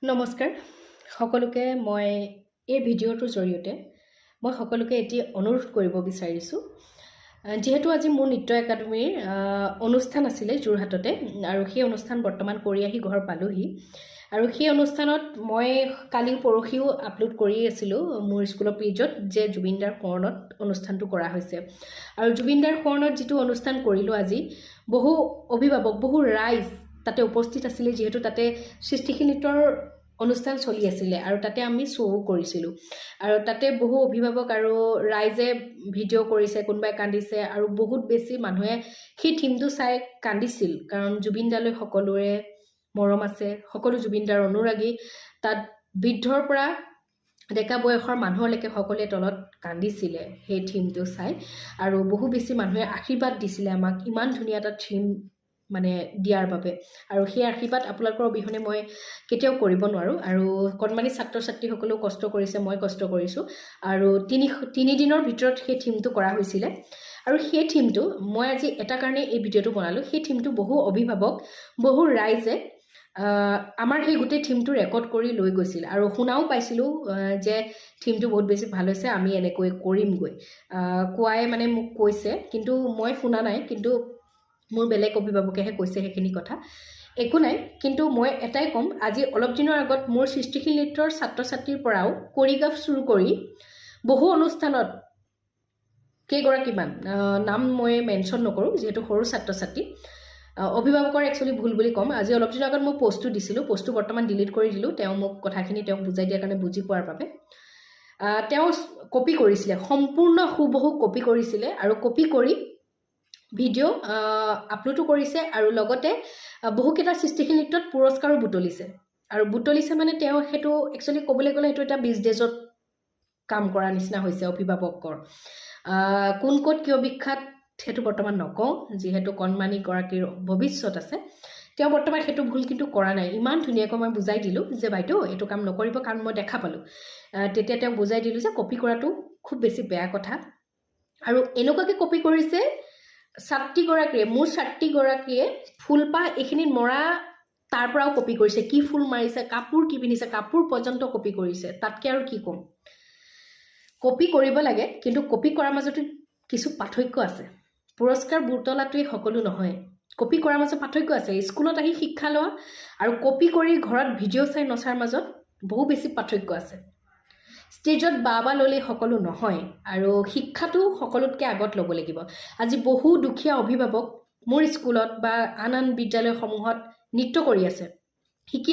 নমস্কাৰ সকলোকে মই এই ভিডিঅ'টোৰ জৰিয়তে মই সকলোকে এটি অনুৰোধ কৰিব বিচাৰিছোঁ যেহেতু আজি মোৰ নৃত্য একাডেমীৰ অনুষ্ঠান আছিলে যোৰহাটতে আৰু সেই অনুষ্ঠান বৰ্তমান কৰি আহি ঘৰ পালোহি আৰু সেই অনুষ্ঠানত মই কালি পৰহিও আপলোড কৰি আছিলোঁ মোৰ স্কুলৰ পেজত যে জুবিনদাৰ সোঁৱৰণত অনুষ্ঠানটো কৰা হৈছে আৰু জুবিনদাৰ সোঁৱৰণত যিটো অনুষ্ঠান কৰিলোঁ আজি বহু অভিভাৱক বহু ৰাইজ তাতে উপস্থিত আছিলে যেহেতু তাতে সৃষ্টিশীল নৃত্যৰ অনুষ্ঠান চলি আছিলে আৰু তাতে আমি শ্ব' কৰিছিলোঁ আৰু তাতে বহু অভিভাৱক আৰু ৰাইজে ভিডিঅ' কৰিছে কোনোবাই কান্দিছে আৰু বহুত বেছি মানুহে সেই থিমটো চাই কান্দিছিল কাৰণ জুবিনদালৈ সকলোৰে মৰম আছে সকলো জুবিনদাৰ অনুৰাগী তাত বৃদ্ধৰ পৰা ডেকা বয়সৰ মানুহলৈকে সকলোৱে তলত কান্দিছিলে সেই থিমটো চাই আৰু বহু বেছি মানুহে আশীৰ্বাদ দিছিলে আমাক ইমান ধুনীয়া এটা থিম মানে দিয়াৰ বাবে আৰু সেই আশীৰ্বাদ আপোনালোকৰ অবিহনে মই কেতিয়াও কৰিব নোৱাৰোঁ আৰু কণমানি ছাত্ৰ ছাত্ৰীসকলেও কষ্ট কৰিছে মই কষ্ট কৰিছোঁ আৰু তিনি দিনৰ ভিতৰত সেই থিমটো কৰা হৈছিলে আৰু সেই থিমটো মই আজি এটা কাৰণে এই ভিডিঅ'টো বনালোঁ সেই থিমটো বহু অভিভাৱক বহু ৰাইজে আমাৰ সেই গোটেই থিমটো ৰেকৰ্ড কৰি লৈ গৈছিল আৰু শুনাও পাইছিলোঁ যে থিমটো বহুত বেছি ভাল হৈছে আমি এনেকৈ কৰিমগৈ কোৱাই মানে মোক কৈছে কিন্তু মই শুনা নাই কিন্তু মোৰ বেলেগ অভিভাৱকেহে কৈছে সেইখিনি কথা একো নাই কিন্তু মই এটাই ক'ম আজি অলপ দিনৰ আগত মোৰ সৃষ্টিশীল নৃত্যৰ ছাত্ৰ ছাত্ৰীৰ পৰাও কৰিগ্ৰাফ চুৰু কৰি বহু অনুষ্ঠানত কেইগৰাকীমান নাম মই মেনশ্যন নকৰোঁ যিহেতু সৰু ছাত্ৰ ছাত্ৰী অভিভাৱকৰ একচুৱেলি ভুল বুলি ক'ম আজি অলপ দিনৰ আগত মই পষ্টটো দিছিলোঁ পষ্টটো বৰ্তমান ডিলিট কৰি দিলোঁ তেওঁ মোক কথাখিনি তেওঁক বুজাই দিয়াৰ কাৰণে বুজি পোৱাৰ বাবে তেওঁ কপি কৰিছিলে সম্পূৰ্ণ হুবহু কপি কৰিছিলে আৰু কপি কৰি ভিডিঅ' আপলোডো কৰিছে আৰু লগতে বহুকেইটা সৃষ্টিশীল নৃত্যত পুৰস্কাৰো বুটলিছে মানে তেওঁ সেইটো একচুৱেলি ক'বলৈ গ'লে সেইটো এটা বিজনেছত কাম কৰা নিচিনা হৈছে অভিভাৱকৰ কোন ক'ত কিয় বিখ্যাত সেইটো বৰ্তমান নকওঁ যিহেতু কণমানিগৰাকীৰ ভৱিষ্যত আছে তেওঁ বৰ্তমান সেইটো ভুল কিন্তু কৰা নাই ইমান ধুনীয়াকৈ মই বুজাই দিলোঁ যে বাইদেউ এইটো কাম নকৰিব কাৰণ মই দেখা পালোঁ তেতিয়া তেওঁ বুজাই দিলোঁ যে কপি কৰাটো খুব বেছি বেয়া কথা আৰু এনেকুৱাকৈ কপি কৰিছে মোৰ ছাত্ৰীগৰাকীয়ে ফুলপাহ এইখিনিত মৰা তাৰ পৰাও কপি কৰিছে কি ফুল মাৰিছে কাপোৰ কি পিন্ধিছে কাপোৰ পৰ্যন্ত কপি কৰিছে তাতকৈ আৰু কি ক'ম কপি কৰিব লাগে কিন্তু কপি কৰাৰ মাজতো কিছু পাৰ্থক্য আছে পুৰস্কাৰ বুটলাটোৱেই সকলো নহয় কপি কৰাৰ মাজত পাৰ্থক্য আছে স্কুলত আহি শিক্ষা লোৱা আৰু কপি কৰি ঘৰত ভিডিঅ' চাই নচাৰ মাজত বহু বেছি পাৰ্থক্য আছে ষ্টেজত বা ল'লে সকলো নহয় আৰু শিক্ষাটো সকলোতকৈ আগত ল'ব লাগিব আজি বহু দুখীয়া অভিভাৱক মোৰ স্কুলত বা আন বিদ্যালয়সমূহত নৃত্য কৰি আছে